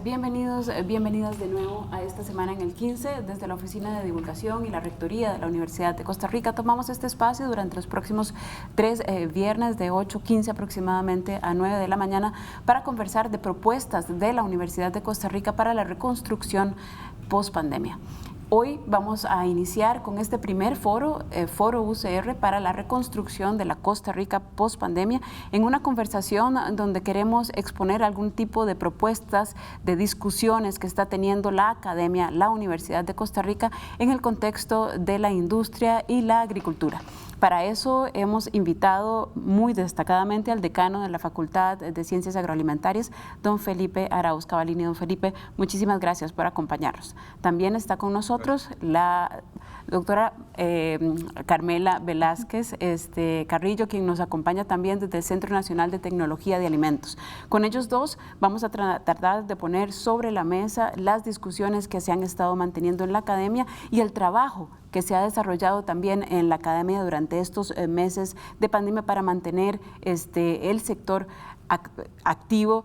Bienvenidas de nuevo a esta semana en el 15. Desde la Oficina de Divulgación y la Rectoría de la Universidad de Costa Rica tomamos este espacio durante los próximos 3 viernes de 8:15 aproximadamente a 9 de la mañana para conversar de propuestas de la Universidad de Costa Rica para la reconstrucción post-pandemia. Hoy vamos a iniciar con este primer foro, Foro UCR para la reconstrucción de la Costa Rica post-pandemia, en una conversación donde queremos exponer algún tipo de propuestas, de discusiones que está teniendo la academia, la Universidad de Costa Rica en el contexto de la industria y la agricultura. Para eso hemos invitado muy destacadamente al decano de la Facultad de Ciencias Agroalimentarias, don Felipe Arauz Cavallini. Don Felipe, muchísimas gracias por acompañarnos. También está con nosotros la doctora Carmela Velázquez Carrillo, quien nos acompaña también desde el Centro Nacional de Tecnología de Alimentos. Con ellos dos vamos a tratar de poner sobre la mesa las discusiones que se han estado manteniendo en la academia y el trabajo que se ha desarrollado también en la academia durante estos meses de pandemia para mantener el sector activo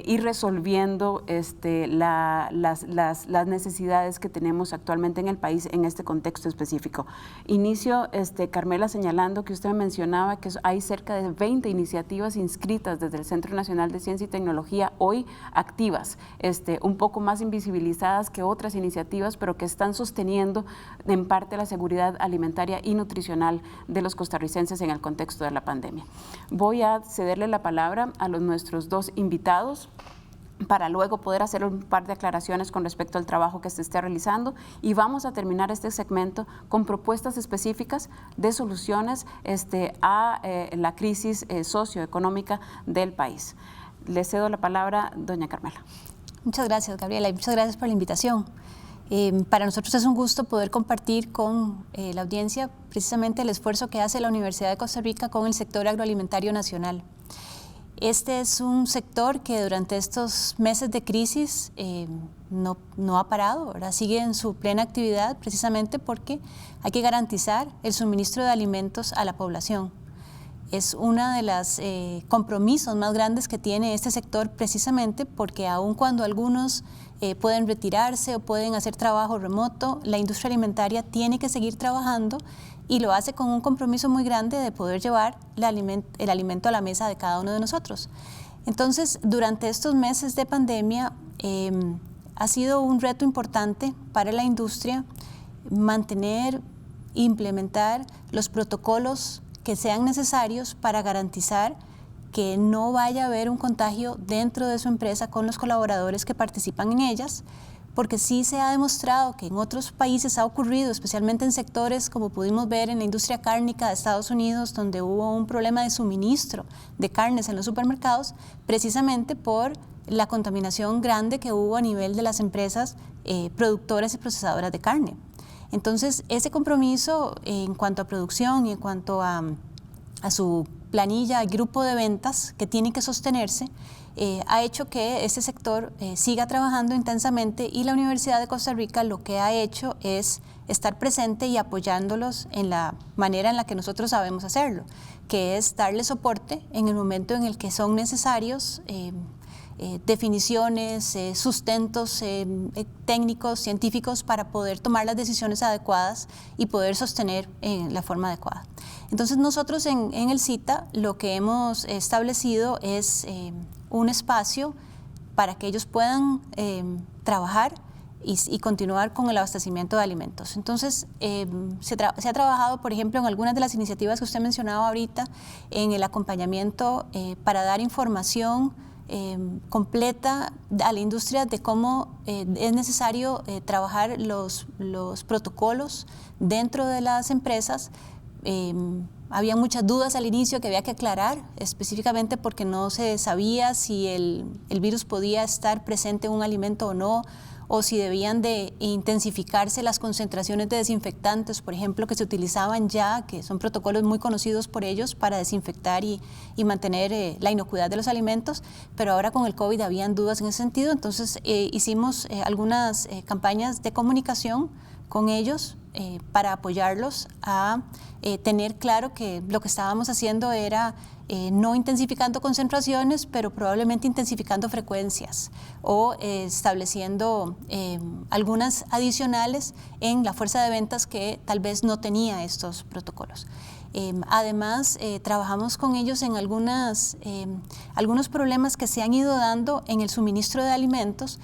y resolviendo las necesidades que tenemos actualmente en el país en este contexto específico. Inicio, Carmela, señalando que usted mencionaba que hay cerca de 20 iniciativas inscritas desde el Centro Nacional de Ciencia y Tecnología, hoy activas, un poco más invisibilizadas que otras iniciativas, pero que están sosteniendo en parte la seguridad alimentaria y nutricional de los costarricenses en el contexto de la pandemia. Voy a cederle la palabra a nuestros dos invitados para luego poder hacer un par de aclaraciones con respecto al trabajo que se esté realizando, y vamos a terminar este segmento con propuestas específicas de soluciones a la crisis socioeconómica del país. Le cedo la palabra, doña Carmela. Muchas gracias, Gabriela, y muchas gracias por la invitación. Para nosotros es un gusto poder compartir con la audiencia precisamente el esfuerzo que hace la Universidad de Costa Rica con el sector agroalimentario nacional. Este es un sector que durante estos meses de crisis no ha parado, ¿verdad? Sigue en su plena actividad precisamente porque hay que garantizar el suministro de alimentos a la población. Es uno de los compromisos más grandes que tiene este sector precisamente porque aun cuando algunos pueden retirarse o pueden hacer trabajo remoto, la industria alimentaria tiene que seguir trabajando y lo hace con un compromiso muy grande de poder llevar el alimento a la mesa de cada uno de nosotros. Entonces, durante estos meses de pandemia ha sido un reto importante para la industria mantener, implementar los protocolos que sean necesarios para garantizar que no vaya a haber un contagio dentro de su empresa con los colaboradores que participan en ellas, porque sí se ha demostrado que en otros países ha ocurrido, especialmente en sectores como pudimos ver en la industria cárnica de Estados Unidos, donde hubo un problema de suministro de carnes en los supermercados, precisamente por la contaminación grande que hubo a nivel de las empresas productoras y procesadoras de carne. Entonces, ese compromiso en cuanto a producción y en cuanto a su planilla y grupo de ventas que tiene que sostenerse, ha hecho que este sector siga trabajando intensamente, y la Universidad de Costa Rica lo que ha hecho es estar presente y apoyándolos en la manera en la que nosotros sabemos hacerlo, que es darle soporte en el momento en el que son necesarios definiciones, sustentos técnicos, científicos para poder tomar las decisiones adecuadas y poder sostener la forma adecuada. Entonces nosotros en el CITA lo que hemos establecido es un espacio para que ellos puedan trabajar y continuar con el abastecimiento de alimentos. Entonces, se ha trabajado, por ejemplo, en algunas de las iniciativas que usted mencionaba ahorita, en el acompañamiento para dar información completa a la industria de cómo es necesario trabajar los protocolos dentro de las empresas. Había muchas dudas al inicio que había que aclarar, específicamente porque no se sabía si el virus podía estar presente en un alimento o no, o si debían de intensificarse las concentraciones de desinfectantes, por ejemplo, que se utilizaban ya, que son protocolos muy conocidos por ellos para desinfectar y mantener la inocuidad de los alimentos, pero ahora con el COVID habían dudas en ese sentido. Entonces hicimos algunas campañas de comunicación con ellos para apoyarlos a tener claro que lo que estábamos haciendo era no intensificando concentraciones, pero probablemente intensificando frecuencias o estableciendo algunas adicionales en la fuerza de ventas que tal vez no tenía estos protocolos. Además, trabajamos con ellos en algunos problemas que se han ido dando en el suministro de alimentos,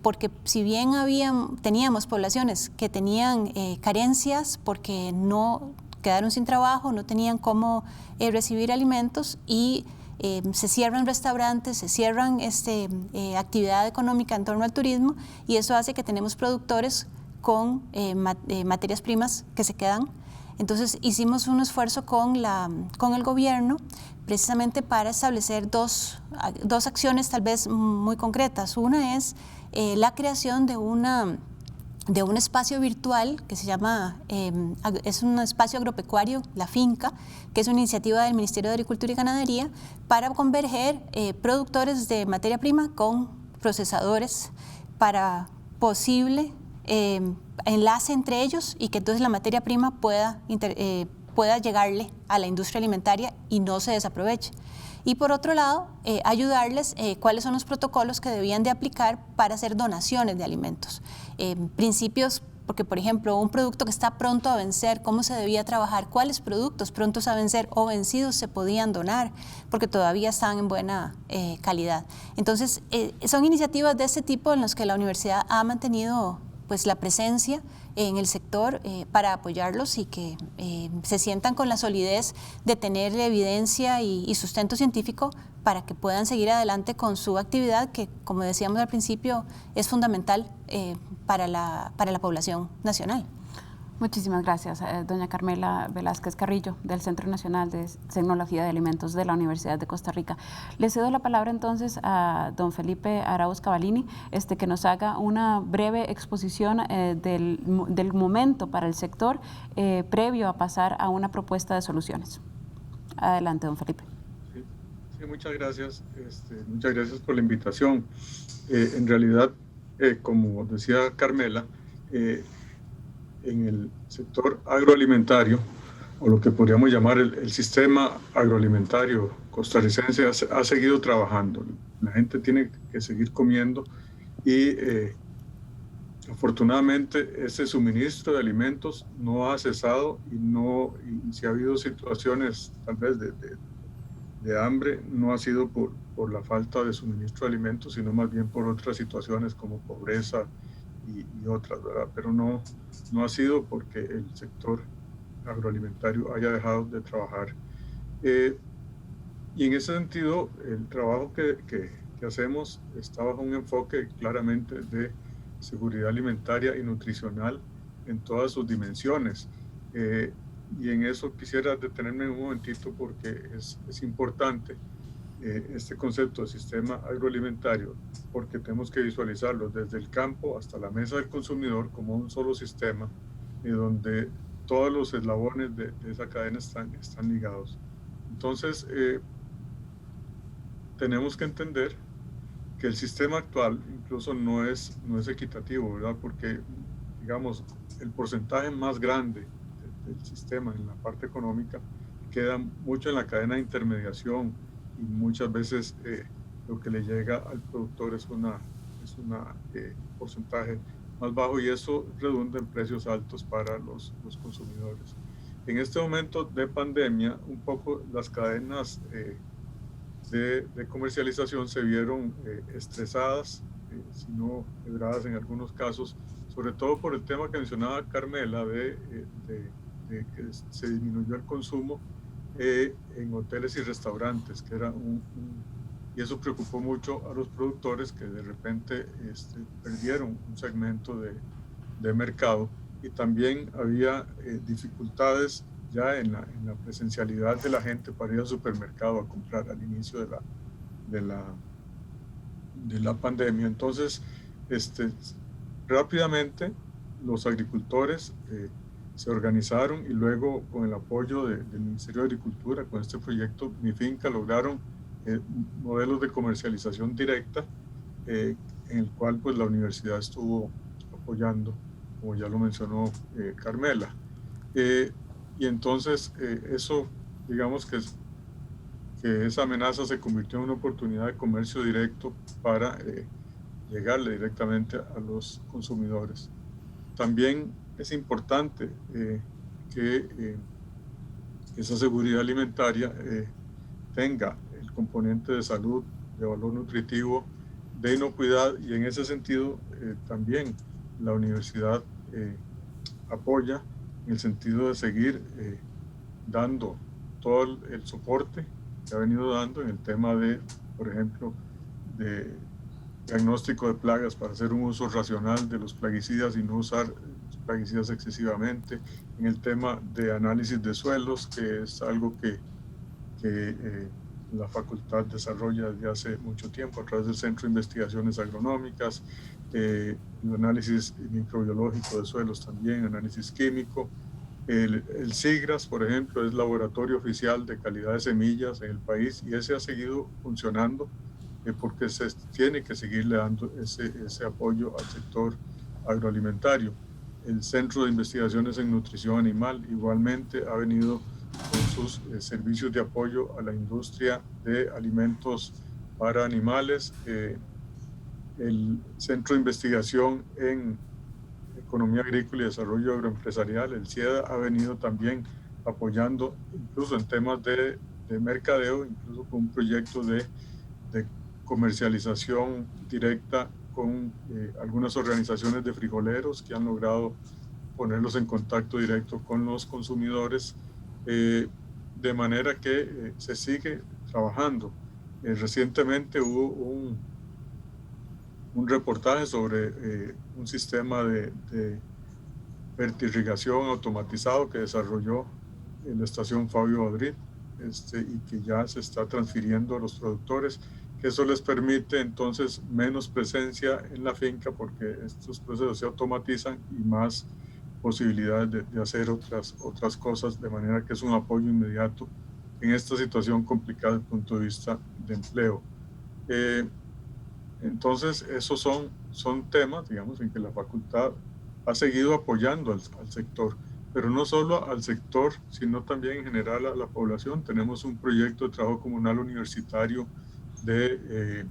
porque si bien teníamos poblaciones que tenían carencias porque no quedaron sin trabajo, no tenían cómo recibir alimentos y se cierran restaurantes, se cierran actividad económica en torno al turismo, y eso hace que tenemos productores con materias primas que se quedan. Entonces hicimos un esfuerzo con el gobierno precisamente para establecer dos acciones tal vez muy concretas. Una es la creación de un espacio virtual que se llama, es un espacio agropecuario, La Finca, que es una iniciativa del Ministerio de Agricultura y Ganadería para converger productores de materia prima con procesadores para posible enlace entre ellos, y que entonces la materia prima pueda llegarle a la industria alimentaria y no se desaproveche. Y por otro lado, ayudarles cuáles son los protocolos que debían de aplicar para hacer donaciones de alimentos. Principios, porque por ejemplo, un producto que está pronto a vencer, cómo se debía trabajar, cuáles productos prontos a vencer o vencidos se podían donar, porque todavía estaban en buena calidad. Entonces, son iniciativas de este tipo en las que la universidad ha mantenido pues la presencia en el sector para apoyarlos y que se sientan con la solidez de tener evidencia y sustento científico para que puedan seguir adelante con su actividad, que, como decíamos al principio, es fundamental para la población nacional. Muchísimas gracias, doña Carmela Velázquez Carrillo, del Centro Nacional de Tecnología de Alimentos de la Universidad de Costa Rica. Le cedo la palabra entonces a don Felipe Arauz Cavallini, que nos haga una breve exposición del momento para el sector previo a pasar a una propuesta de soluciones. Adelante, don Felipe. Sí, muchas gracias. Muchas gracias por la invitación. En realidad, como decía Carmela, en el sector agroalimentario, o lo que podríamos llamar el sistema agroalimentario costarricense, ha seguido trabajando. La gente tiene que seguir comiendo y afortunadamente este suministro de alimentos no ha cesado, y si ha habido situaciones tal vez de hambre, no ha sido por la falta de suministro de alimentos, sino más bien por otras situaciones como pobreza y otras, ¿verdad? Pero no ha sido porque el sector agroalimentario haya dejado de trabajar. Y en ese sentido, el trabajo que hacemos está bajo un enfoque claramente de seguridad alimentaria y nutricional en todas sus dimensiones. Y en eso quisiera detenerme un momentito porque es importante este concepto de sistema agroalimentario, porque tenemos que visualizarlo desde el campo hasta la mesa del consumidor como un solo sistema, donde todos los eslabones de esa cadena están ligados. Entonces, tenemos que entender que el sistema actual incluso no es equitativo, ¿verdad? Porque, digamos, el porcentaje más grande del sistema en la parte económica queda mucho en la cadena de intermediación, y muchas veces lo que le llega al productor es un porcentaje más bajo, y eso redunda en precios altos para los consumidores. En este momento de pandemia, un poco las cadenas de comercialización se vieron estresadas, si no quebradas en algunos casos, sobre todo por el tema que mencionaba Carmela de que se disminuyó el consumo en hoteles y restaurantes, que era y eso preocupó mucho a los productores, que de repente perdieron un segmento de mercado, y también había dificultades ya en la presencialidad de la gente para ir al supermercado a comprar al inicio de la pandemia. Entonces, rápidamente los agricultores se organizaron, y luego con el apoyo del Ministerio de Agricultura, con este proyecto Mi Finca, lograron modelos de comercialización directa, en el cual pues la universidad estuvo apoyando. como ya lo mencionó Carmela. Y entonces eso, digamos que esa amenaza se convirtió en una oportunidad de comercio directo para llegarle directamente a los consumidores. También es importante que esa seguridad alimentaria tenga el componente de salud, de valor nutritivo, de inocuidad, y en ese sentido también la universidad apoya en el sentido de seguir dando todo el soporte que ha venido dando en el tema de, por ejemplo, de diagnóstico de plagas para hacer un uso racional de los plaguicidas y no usar los plaguicidas excesivamente, en el tema de análisis de suelos, que es algo que la facultad desarrolla desde hace mucho tiempo a través del Centro de Investigaciones Agronómicas, el análisis microbiológico de suelos también, análisis químico. El SIGRAS, por ejemplo, es laboratorio oficial de calidad de semillas en el país, y ese ha seguido funcionando porque se tiene que seguirle dando ese apoyo al sector agroalimentario. El Centro de Investigaciones en Nutrición Animal igualmente ha venido con sus servicios de apoyo a la industria de alimentos para animales. El Centro de Investigación en Economía Agrícola y Desarrollo Agroempresarial, el CIEDA, ha venido también apoyando incluso en temas de mercadeo, incluso con un proyecto de comercialización directa con algunas organizaciones de frijoleros que han logrado ponerlos en contacto directo con los consumidores, de manera que se sigue trabajando. Recientemente hubo un reportaje sobre un sistema de fertirrigación automatizado que desarrolló en la estación Fabio Madrid, y que ya se está transfiriendo a los productores, que eso les permite entonces menos presencia en la finca porque estos procesos se automatizan, y más posibilidades de hacer otras cosas, de manera que es un apoyo inmediato en esta situación complicada desde el punto de vista de empleo. Entonces, esos son temas, digamos, en que la facultad ha seguido apoyando al sector, pero no solo al sector, sino también en general a la población. Tenemos un proyecto de trabajo comunal universitario de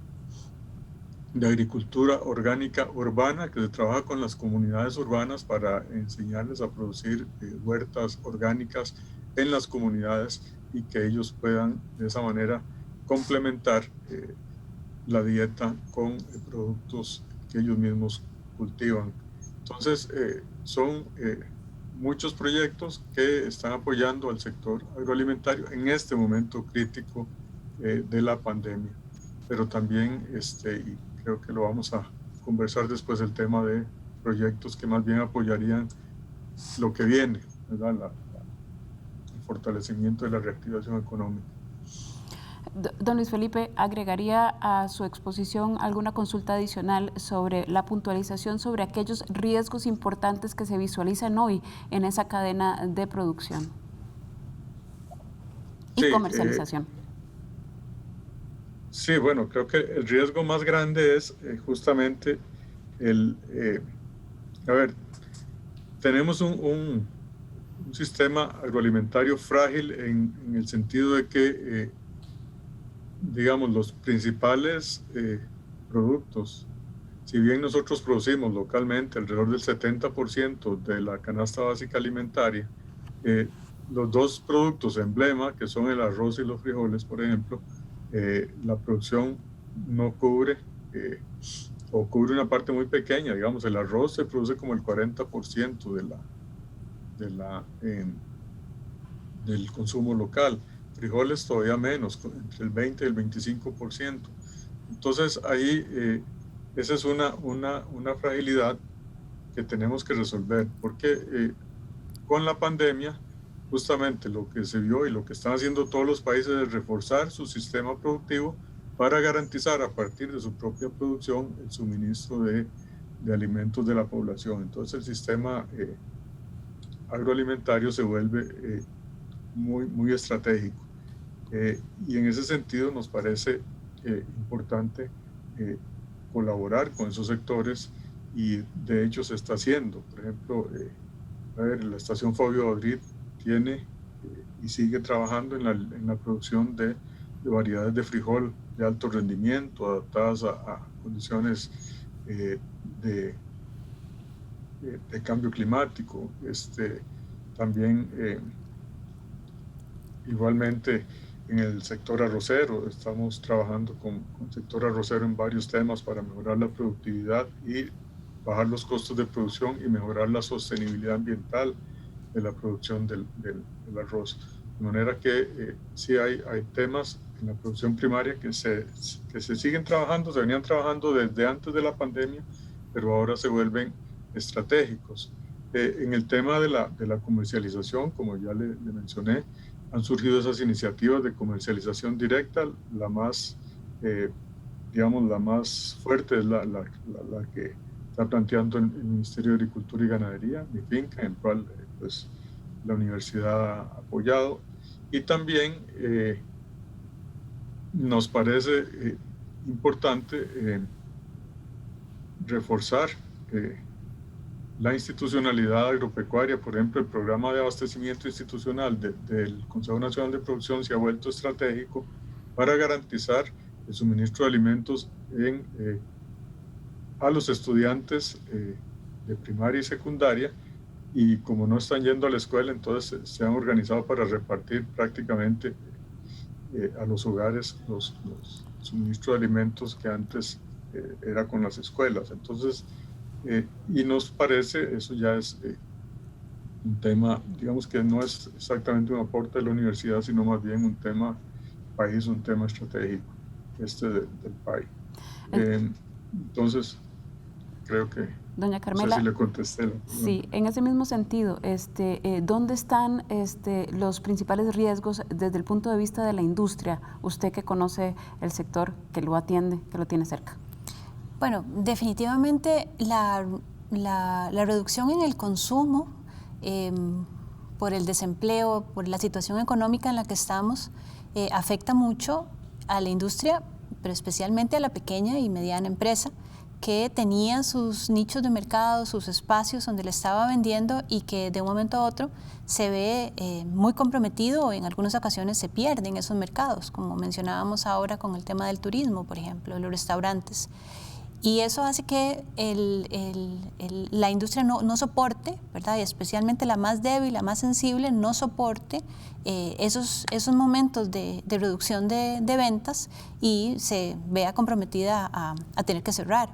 agricultura orgánica urbana, que se trabaja con las comunidades urbanas para enseñarles a producir huertas orgánicas en las comunidades, y que ellos puedan de esa manera complementar la dieta con productos que ellos mismos cultivan. Entonces, son muchos proyectos que están apoyando al sector agroalimentario en este momento crítico de la pandemia. Pero también, y creo que lo vamos a conversar después, el tema de proyectos que más bien apoyarían lo que viene, ¿verdad? El fortalecimiento de la reactivación económica. Don Luis Felipe, ¿agregaría a su exposición alguna consulta adicional sobre la puntualización sobre aquellos riesgos importantes que se visualizan hoy en esa cadena de producción y comercialización? Sí, bueno, creo que el riesgo más grande es justamente tenemos un sistema agroalimentario frágil en el sentido de que digamos, los principales productos, si bien nosotros producimos localmente alrededor del 70% de la canasta básica alimentaria, los dos productos emblema, que son el arroz y los frijoles, por ejemplo, la producción no cubre, o cubre una parte muy pequeña. Digamos, el arroz se produce como el 40% del consumo local. Frijoles todavía menos, entre el 20 y el 25%. Entonces ahí esa es una fragilidad que tenemos que resolver, porque con la pandemia justamente lo que se vio y lo que están haciendo todos los países es reforzar su sistema productivo para garantizar a partir de su propia producción el suministro de alimentos de la población. Entonces el sistema agroalimentario se vuelve muy estratégico. Y en ese sentido nos parece importante colaborar con esos sectores y de hecho se está haciendo. Por ejemplo, la estación Fabio Baudrit tiene y sigue trabajando en la producción de variedades de frijol de alto rendimiento, adaptadas a condiciones de cambio climático. También igualmente en el sector arrocero, estamos trabajando con el sector arrocero en varios temas para mejorar la productividad y bajar los costos de producción y mejorar la sostenibilidad ambiental de la producción del arroz. De manera que sí hay temas en la producción primaria que se siguen trabajando, se venían trabajando desde antes de la pandemia, pero ahora se vuelven estratégicos. En el tema de la comercialización, como ya le mencioné, han surgido esas iniciativas de comercialización directa. La más, digamos, la más fuerte es la que está planteando el Ministerio de Agricultura y Ganadería, MIFINCA, en el cual pues, la universidad ha apoyado. Y también nos parece importante reforzar la institucionalidad agropecuaria. Por ejemplo, el programa de abastecimiento institucional del Consejo Nacional de Producción se ha vuelto estratégico para garantizar el suministro de alimentos a los estudiantes de primaria y secundaria, y como no están yendo a la escuela, entonces se han organizado para repartir prácticamente a los hogares los suministros de alimentos que antes era con las escuelas. Entonces, y nos parece, eso ya es un tema, digamos que no es exactamente un aporte de la universidad, sino más bien un tema país, un tema estratégico del país. Entonces, creo que doña Carmela, no sé si le contesté. Sí, en ese mismo sentido, ¿dónde están los principales riesgos desde el punto de vista de la industria? Usted que conoce el sector, que lo atiende, que lo tiene cerca. Bueno, definitivamente la reducción en el consumo por el desempleo, por la situación económica en la que estamos, afecta mucho a la industria, pero especialmente a la pequeña y mediana empresa, que tenía sus nichos de mercado, sus espacios donde le estaba vendiendo y que de un momento a otro se ve muy comprometido o en algunas ocasiones se pierden esos mercados, como mencionábamos ahora con el tema del turismo, por ejemplo, los restaurantes. Y eso hace que la industria no soporte, ¿verdad? Y especialmente la más débil, la más sensible, no soporte esos momentos de reducción de ventas y se vea comprometida a tener que cerrar.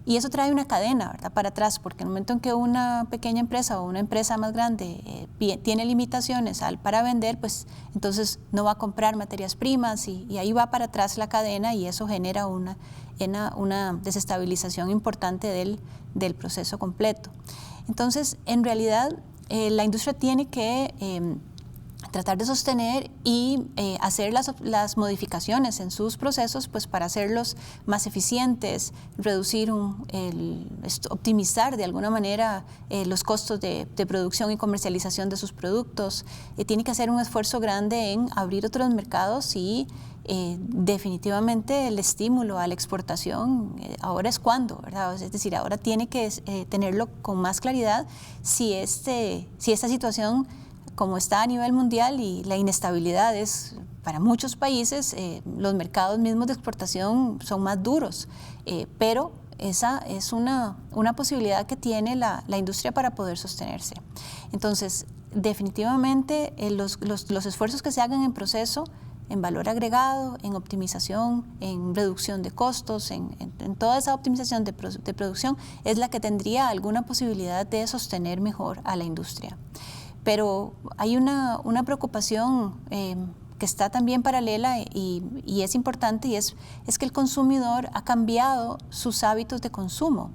Y eso trae una cadena, ¿verdad?, para atrás, porque en el momento en que una pequeña empresa o una empresa más grande tiene limitaciones para vender, pues entonces no va a comprar materias primas y ahí va para atrás la cadena y eso genera una desestabilización importante del proceso completo. Entonces, en realidad, la industria tiene que tratar de sostener y hacer las modificaciones en sus procesos pues para hacerlos más eficientes, reducir, optimizar de alguna manera los costos de producción y comercialización de sus productos. Tiene que hacer un esfuerzo grande en abrir otros mercados y definitivamente el estímulo a la exportación ahora es cuando, ¿verdad? Es decir, ahora tiene que tenerlo con más claridad si esta situación como está a nivel mundial y la inestabilidad es para muchos países, los mercados mismos de exportación son más duros, pero esa es una posibilidad que tiene la industria para poder sostenerse. Entonces, definitivamente los esfuerzos que se hagan en proceso, en valor agregado, en optimización, en reducción de costos, en toda esa optimización de producción es la que tendría alguna posibilidad de sostener mejor a la industria. Pero hay una preocupación que está también paralela y es importante, y es que el consumidor ha cambiado sus hábitos de consumo.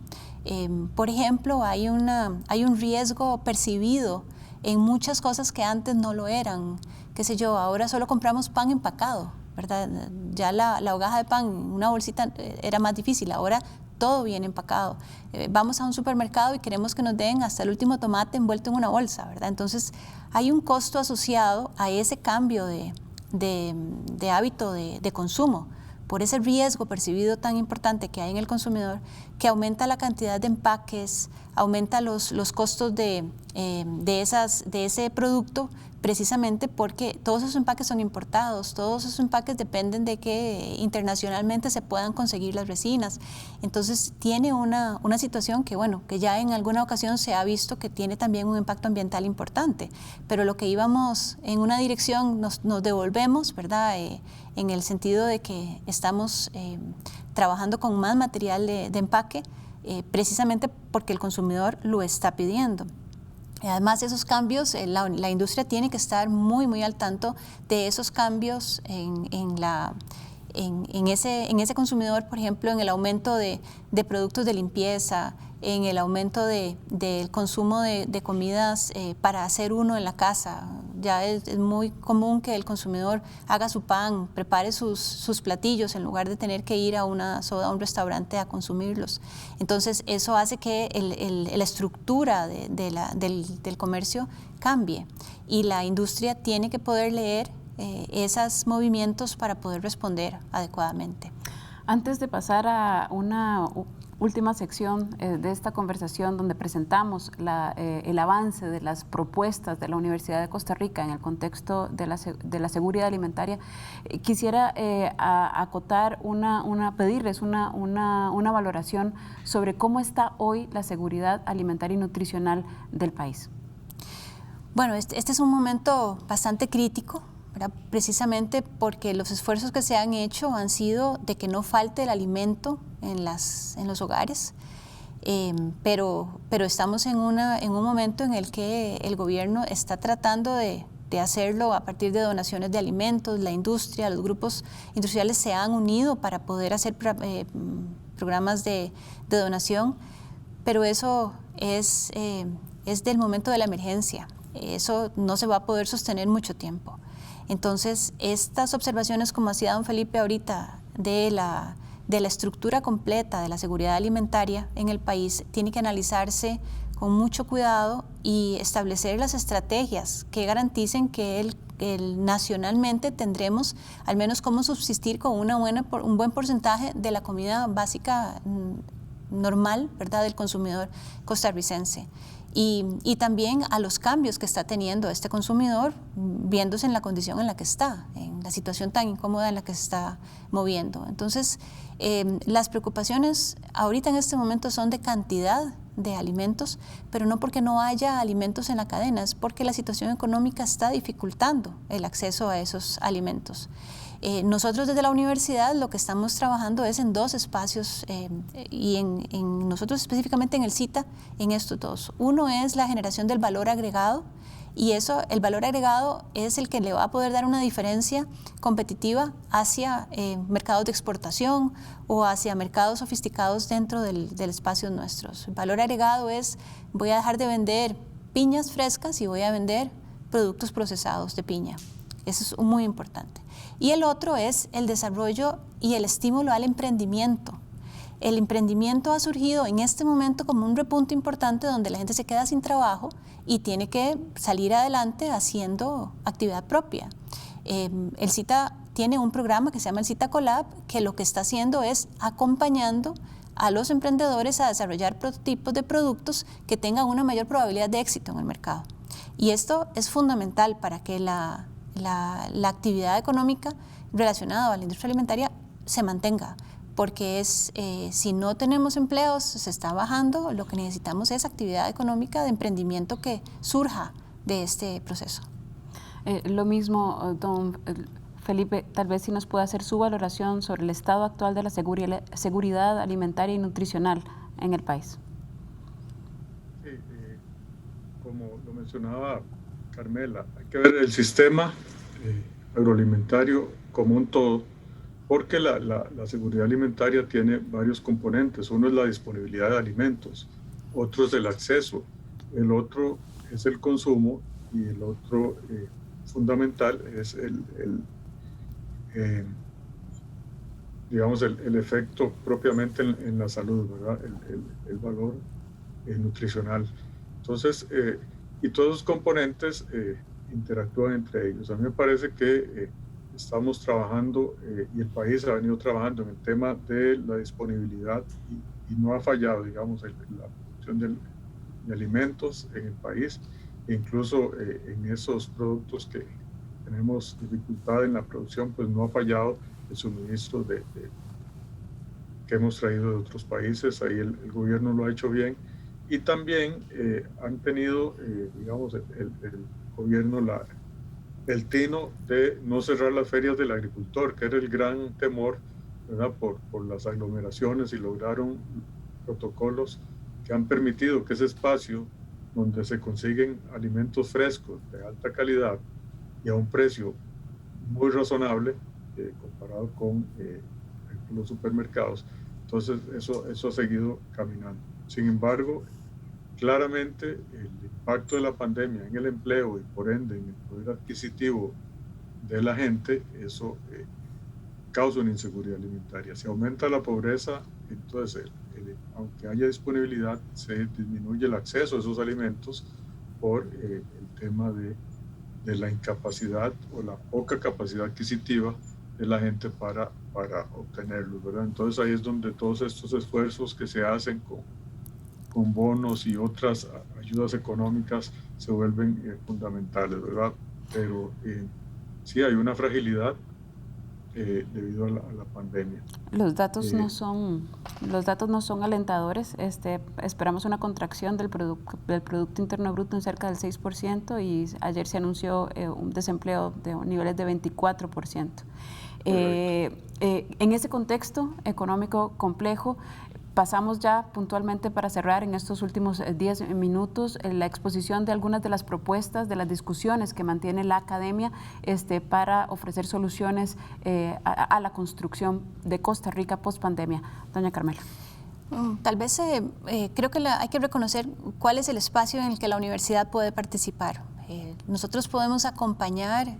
Por ejemplo, hay un riesgo percibido en muchas cosas que antes no lo eran. Qué sé yo, ahora solo compramos pan empacado, ¿verdad? Ya la hogaja de pan en una bolsita era más difícil, ahora todo viene empacado. Vamos a un supermercado y queremos que nos den hasta el último tomate envuelto en una bolsa, ¿verdad? Entonces, hay un costo asociado a ese cambio de hábito de consumo, por ese riesgo percibido tan importante que hay en el consumidor, que aumenta la cantidad de empaques, aumenta los costos de ese producto, precisamente porque todos esos empaques son importados, todos esos empaques dependen de que internacionalmente se puedan conseguir las resinas. Entonces tiene una situación que, bueno, que ya en alguna ocasión se ha visto que tiene también un impacto ambiental importante, pero lo que íbamos en una dirección nos devolvemos, ¿verdad? En el sentido de que estamos trabajando con más material de empaque, precisamente porque el consumidor lo está pidiendo. Además, esos cambios, la industria tiene que estar muy, muy al tanto de esos cambios en ese consumidor, por ejemplo, en el aumento de productos de limpieza, en el aumento del consumo de comidas para hacer uno en la casa. Ya es muy común que el consumidor haga su pan, prepare sus platillos en lugar de tener que ir a una soda, a un restaurante a consumirlos. Entonces eso hace que la estructura del comercio cambie y la industria tiene que poder leer esos movimientos para poder responder adecuadamente. Antes de pasar a una última sección de esta conversación donde presentamos el avance de las propuestas de la Universidad de Costa Rica en el contexto de la seguridad alimentaria, quisiera acotar pedirles una valoración sobre cómo está hoy la seguridad alimentaria y nutricional del país. Bueno, este es un momento bastante crítico, ¿verdad? Precisamente porque los esfuerzos que se han hecho han sido de que no falte el alimento en los hogares, pero estamos en un momento en el que el gobierno está tratando de hacerlo a partir de donaciones de alimentos. La industria, los grupos industriales se han unido para poder hacer programas de donación, pero eso es del momento de la emergencia. Eso no se va a poder sostener mucho tiempo. Entonces, estas observaciones, como hacía don Felipe ahorita, de la estructura completa de la seguridad alimentaria en el país, tiene que analizarse con mucho cuidado y establecer las estrategias que garanticen que nacionalmente tendremos al menos cómo subsistir con un buen porcentaje de la comida básica normal, ¿verdad?, del consumidor costarricense. Y también a los cambios que está teniendo este consumidor, viéndose en la condición en la que está, en la situación tan incómoda en la que se está moviendo. Entonces, las preocupaciones ahorita en este momento son de cantidad de alimentos, pero no porque no haya alimentos en la cadena, es porque la situación económica está dificultando el acceso a esos alimentos. Nosotros desde la universidad lo que estamos trabajando es en dos espacios y nosotros específicamente en el CITA, en estos dos. Uno es la generación del valor agregado y el valor agregado es el que le va a poder dar una diferencia competitiva hacia mercados de exportación o hacia mercados sofisticados dentro del espacio nuestros. El valor agregado es, voy a dejar de vender piñas frescas y voy a vender productos procesados de piña. Eso es muy importante. Y el otro es el desarrollo y el estímulo al emprendimiento. El emprendimiento ha surgido en este momento como un repunte importante donde la gente se queda sin trabajo y tiene que salir adelante haciendo actividad propia. El CITA tiene un programa que se llama el CITA Colab, que lo que está haciendo es acompañando a los emprendedores a desarrollar prototipos de productos que tengan una mayor probabilidad de éxito en el mercado. Y esto es fundamental para que la actividad económica relacionada a la industria alimentaria se mantenga, porque si no tenemos empleos, se está bajando, lo que necesitamos es actividad económica de emprendimiento que surja de este proceso. Lo mismo, don Felipe, tal vez si nos puede hacer su valoración sobre el estado actual de la seguridad alimentaria y nutricional en el país. Sí, como lo mencionaba Carmela, hay que ver el sistema agroalimentario como un todo, porque la seguridad alimentaria tiene varios componentes. Uno es la disponibilidad de alimentos, otro es el acceso, el otro es el consumo y el otro fundamental es el efecto propiamente en la salud, ¿verdad? El valor nutricional. Entonces, y todos los componentes interactúan entre ellos. A mí me parece que estamos trabajando y el país ha venido trabajando en el tema de la disponibilidad y no ha fallado, digamos, la producción de alimentos en el país, e incluso en esos productos que tenemos dificultad en la producción, pues no ha fallado el suministro que hemos traído de otros países. Ahí el gobierno lo ha hecho bien, y también han tenido, digamos, el gobierno el tino de no cerrar las ferias del agricultor, que era el gran temor, ¿verdad? Por las aglomeraciones, y lograron protocolos que han permitido que ese espacio donde se consiguen alimentos frescos de alta calidad y a un precio muy razonable comparado con los supermercados, entonces eso ha seguido caminando. Sin embargo, claramente el impacto de la pandemia en el empleo y por ende en el poder adquisitivo de la gente, eso causa una inseguridad alimentaria. Si aumenta la pobreza, entonces aunque haya disponibilidad, se disminuye el acceso a esos alimentos por el tema de la incapacidad o la poca capacidad adquisitiva de la gente para obtenerlos, ¿verdad? Entonces ahí es donde todos estos esfuerzos que se hacen con bonos y otras ayudas económicas se vuelven fundamentales, ¿verdad? Pero sí hay una fragilidad debido a la pandemia. Los datos no son alentadores. Esperamos una contracción del Producto Interno Bruto en cerca del 6%, y ayer se anunció un desempleo de niveles de 24%. En ese contexto económico complejo, pasamos ya puntualmente, para cerrar en estos últimos 10 minutos, la exposición de algunas de las propuestas, de las discusiones que mantiene la academia para ofrecer soluciones a la construcción de Costa Rica post pandemia. Doña Carmela. Tal vez creo que hay que reconocer cuál es el espacio en el que la universidad puede participar. Nosotros podemos acompañar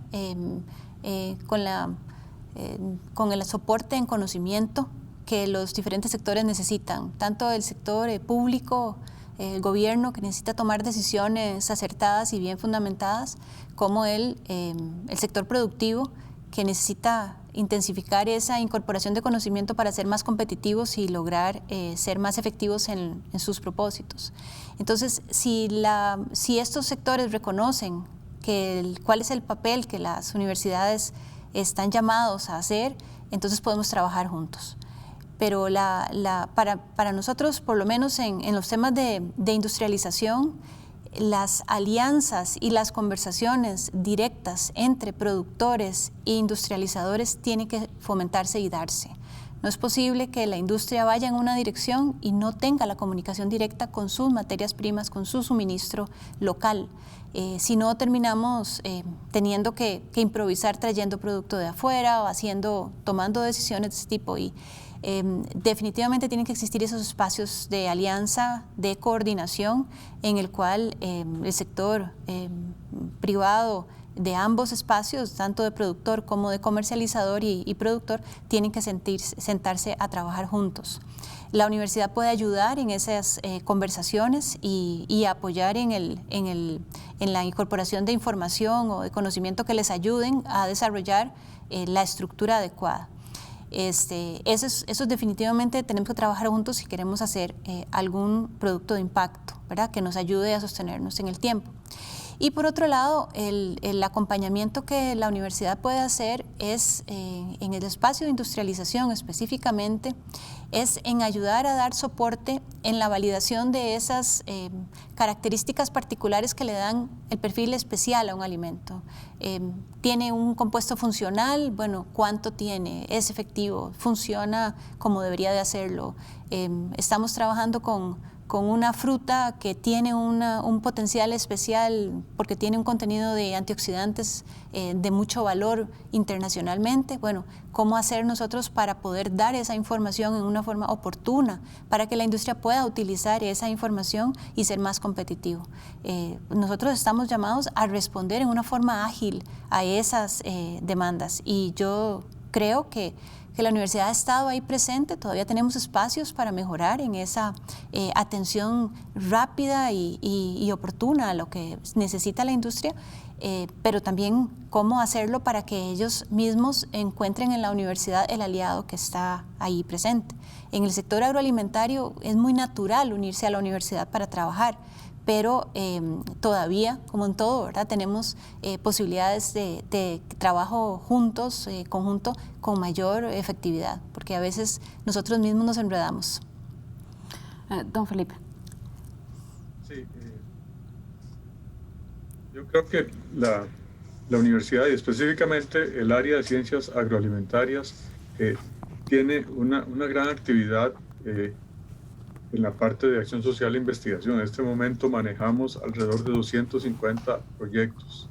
con el soporte en conocimiento que los diferentes sectores necesitan, tanto el sector público, el gobierno, que necesita tomar decisiones acertadas y bien fundamentadas, como el sector productivo, que necesita intensificar esa incorporación de conocimiento para ser más competitivos y lograr ser más efectivos en sus propósitos. Entonces, si estos sectores reconocen cuál es el papel que las universidades están llamados a hacer, entonces podemos trabajar juntos. Pero para nosotros, por lo menos en los temas de industrialización, las alianzas y las conversaciones directas entre productores e industrializadores tienen que fomentarse y darse. No es posible que la industria vaya en una dirección y no tenga la comunicación directa con sus materias primas, con su suministro local. Si no, terminamos teniendo que improvisar trayendo producto de afuera o tomando decisiones de ese tipo. Y definitivamente tienen que existir esos espacios de alianza, de coordinación, en el cual el sector privado de ambos espacios, tanto de productor como de comercializador y productor, tienen que sentarse a trabajar juntos. La universidad puede ayudar en esas conversaciones y apoyar en la incorporación de información o de conocimiento que les ayuden a desarrollar la estructura adecuada. Eso definitivamente tenemos que trabajar juntos si queremos hacer algún producto de impacto, ¿verdad?, que nos ayude a sostenernos en el tiempo. Y por otro lado, el acompañamiento que la universidad puede hacer es, en el espacio de industrialización específicamente, es en ayudar a dar soporte en la validación de esas características particulares que le dan el perfil especial a un alimento. ¿Tiene un compuesto funcional? Bueno, ¿cuánto tiene? ¿Es efectivo? ¿Funciona como debería de hacerlo? Estamos trabajando con una fruta que tiene un potencial especial porque tiene un contenido de antioxidantes de mucho valor internacionalmente. Bueno, ¿cómo hacer nosotros para poder dar esa información en una forma oportuna para que la industria pueda utilizar esa información y ser más competitivo? Nosotros estamos llamados a responder en una forma ágil a esas demandas, y yo creo que que la universidad ha estado ahí presente, todavía tenemos espacios para mejorar en esa atención rápida y oportuna a lo que necesita la industria, pero también cómo hacerlo para que ellos mismos encuentren en la universidad el aliado que está ahí presente. En el sector agroalimentario es muy natural unirse a la universidad para trabajar, pero todavía, como en todo, ¿verdad?, tenemos posibilidades de trabajo juntos, conjunto, con mayor efectividad, porque a veces nosotros mismos nos enredamos. Don Felipe. Sí, yo creo que la universidad y específicamente el área de ciencias agroalimentarias tiene una gran actividad en la parte de acción social e investigación. En este momento manejamos alrededor de 250 proyectos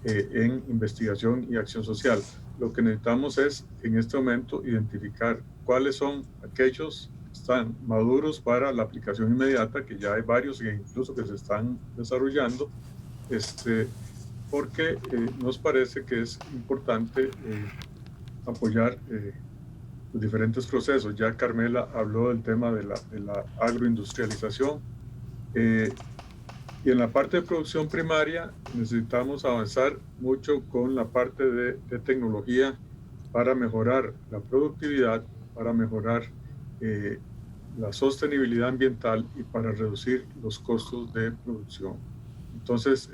en investigación y acción social. Lo que necesitamos es, en este momento, identificar cuáles son aquellos que están maduros para la aplicación inmediata, que ya hay varios e incluso que se están desarrollando, porque nos parece que es importante apoyar los diferentes procesos. Ya Carmela habló del tema de la agroindustrialización. Y en la parte de producción primaria necesitamos avanzar mucho con la parte de tecnología para mejorar la productividad, para mejorar la sostenibilidad ambiental y para reducir los costos de producción. Entonces,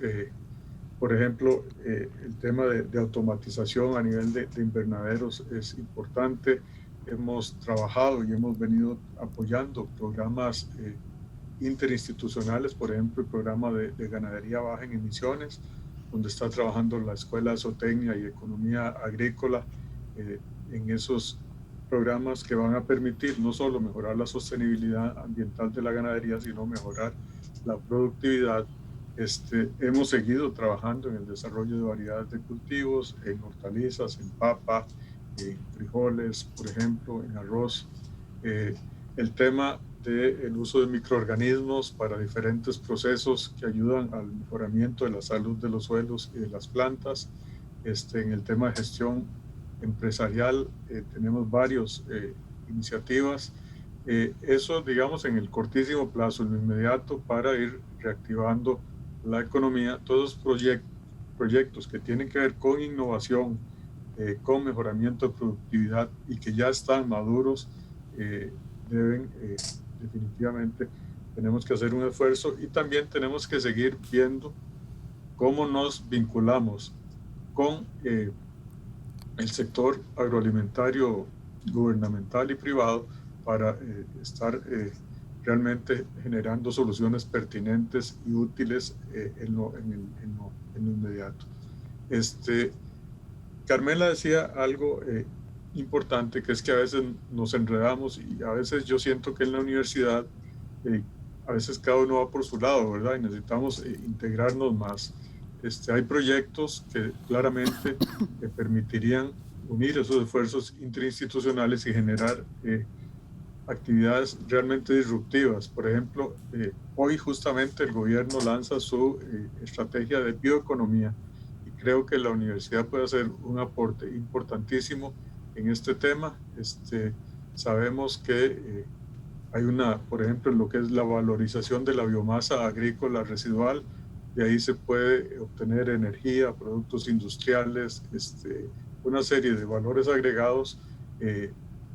por ejemplo, el tema de automatización a nivel de invernaderos es importante. Hemos trabajado y hemos venido apoyando programas interinstitucionales, por ejemplo, el programa de ganadería baja en emisiones, donde está trabajando la Escuela de Zootecnia y Economía Agrícola en esos programas que van a permitir no solo mejorar la sostenibilidad ambiental de la ganadería, sino mejorar la productividad. Hemos seguido trabajando en el desarrollo de variedades de cultivos, en hortalizas, en papa, en frijoles, por ejemplo, en arroz. El tema del uso de microorganismos para diferentes procesos que ayudan al mejoramiento de la salud de los suelos y de las plantas. En el tema de gestión empresarial tenemos varias iniciativas. Eso, digamos, en el cortísimo plazo, en lo inmediato, para ir reactivando la economía. Todos los proyectos que tienen que ver con innovación, con mejoramiento de productividad y que ya están maduros, deben definitivamente, tenemos que hacer un esfuerzo y también tenemos que seguir viendo cómo nos vinculamos con el sector agroalimentario gubernamental y privado para estar realmente generando soluciones pertinentes y útiles en lo inmediato. Carmela decía algo importante, que es que a veces nos enredamos y a veces yo siento que en la universidad a veces cada uno va por su lado, ¿verdad? Y necesitamos integrarnos más. Hay proyectos que claramente permitirían unir esos esfuerzos interinstitucionales y generar actividades realmente disruptivas. Por ejemplo, hoy justamente el gobierno lanza su estrategia de bioeconomía y creo que la universidad puede hacer un aporte importantísimo en este tema. Sabemos que hay por ejemplo, en lo que es la valorización de la biomasa agrícola residual, de ahí se puede obtener energía, productos industriales, una serie de valores agregados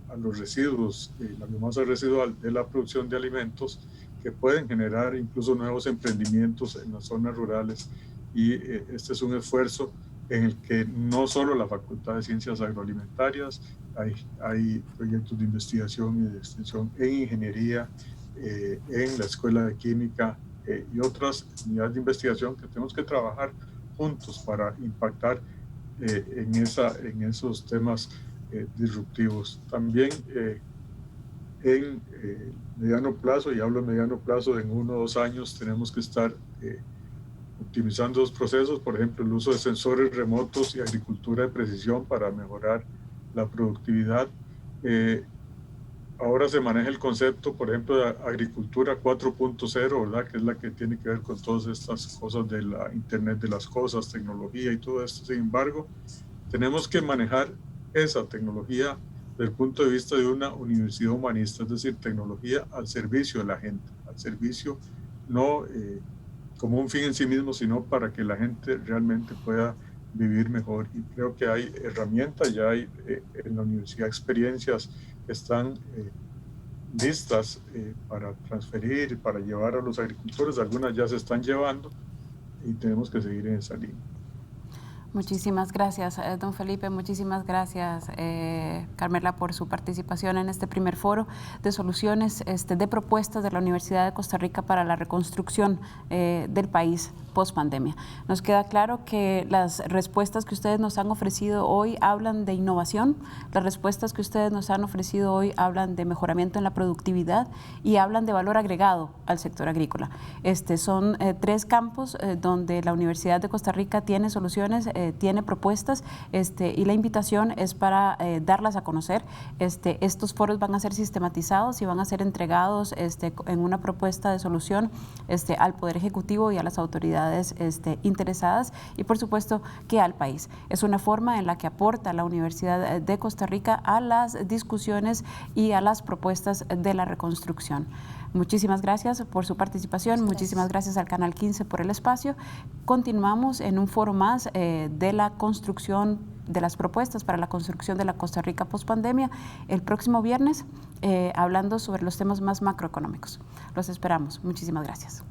a los residuos, la biomasa residual de la producción de alimentos, que pueden generar incluso nuevos emprendimientos en las zonas rurales. Y este es un esfuerzo en el que no solo la Facultad de Ciencias Agroalimentarias, hay proyectos de investigación y de extensión en ingeniería, en la Escuela de Química y otras unidades de investigación que tenemos que trabajar juntos para impactar en esos temas disruptivos. También en mediano plazo, y hablo de mediano plazo, en 1 o 2 años tenemos que estar optimizando los procesos, por ejemplo, el uso de sensores remotos y agricultura de precisión para mejorar la productividad. Ahora se maneja el concepto, por ejemplo, de agricultura 4.0, ¿verdad? Que es la que tiene que ver con todas estas cosas de la Internet de las cosas, tecnología y todo esto. Sin embargo, tenemos que manejar esa tecnología desde el punto de vista de una universidad humanista, es decir, tecnología al servicio de la gente, al servicio no como un fin en sí mismo, sino para que la gente realmente pueda vivir mejor. Y creo que hay herramientas, ya hay en la universidad experiencias que están listas para transferir, para llevar a los agricultores. Algunas ya se están llevando y tenemos que seguir en esa línea. Muchísimas gracias, don Felipe, muchísimas gracias, Carmela, por su participación en este primer foro de soluciones, de propuestas de la Universidad de Costa Rica para la reconstrucción del país post pandemia. Nos queda claro que las respuestas que ustedes nos han ofrecido hoy hablan de innovación, las respuestas que ustedes nos han ofrecido hoy hablan de mejoramiento en la productividad y hablan de valor agregado al sector agrícola. Son tres campos donde la Universidad de Costa Rica tiene soluciones, tiene propuestas, y la invitación es para darlas a conocer. Estos foros van a ser sistematizados y van a ser entregados en una propuesta de solución al Poder Ejecutivo y a las autoridades interesadas y por supuesto que al país. Es una forma en la que aporta la Universidad de Costa Rica a las discusiones y a las propuestas de la reconstrucción. Muchísimas gracias por su participación, muchísimas gracias al Canal 15 por el espacio. Continuamos en un foro más de la construcción de las propuestas para la construcción de la Costa Rica post-pandemia el próximo viernes, hablando sobre los temas más macroeconómicos. Los esperamos. Muchísimas gracias.